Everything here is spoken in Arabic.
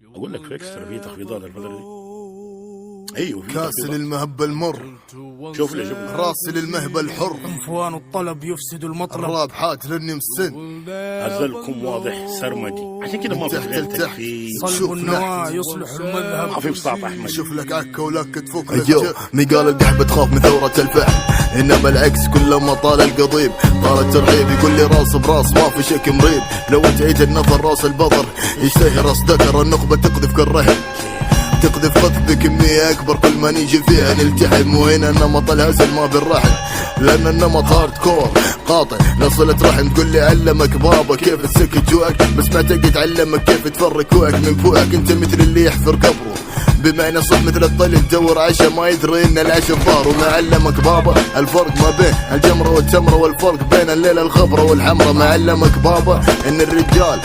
اقول لك في اكسترا في تخفيضات الفتره دي. ايوه في كاسل تخفيضات. المهب المر، شوف لي راسل المهب الحر، عنفوان الطلب يفسد المطلب، الراب حات لاني مسن، ازلكم واضح سرمدي، عشان كده ما في تحت غير لتحت. تكفير. صلب شوف النواة نحن. يصلح المذهب. ما في بساط احمد. شوف لك عكا ولك تفوق لك مقال القحبة تخاف من ثورة الفعل، انما العكس كلما طال القضيب طال الترحيب. يقول لي راس براس ما في شك مريب، لو تعيد النظر راس البظر يشتهي راس ذكر. النخبة تقذف كالرهن، تقذف قذف بكمية أكبر، كل ما نيجي فيها نلتحم. وهنا نمط الهزل ما بالرحم، لأن النمط هارد كور قاطع لصلة رحم. تقول لي علمك بابا كيف تسكت جوعك، بس ما تقدر تعلمك كيف تفرق كوعك من فوقك. انت مثل اللي يحفر قبره، بمعنى صح مثل الطل تدور عشا ما يدري ان العشا فار. وما علمك بابا الفرق ما بين الجمرة والتمرة، والفرق بين الليلة الخضرة والحمرة. ما علمك بابا ان الرجال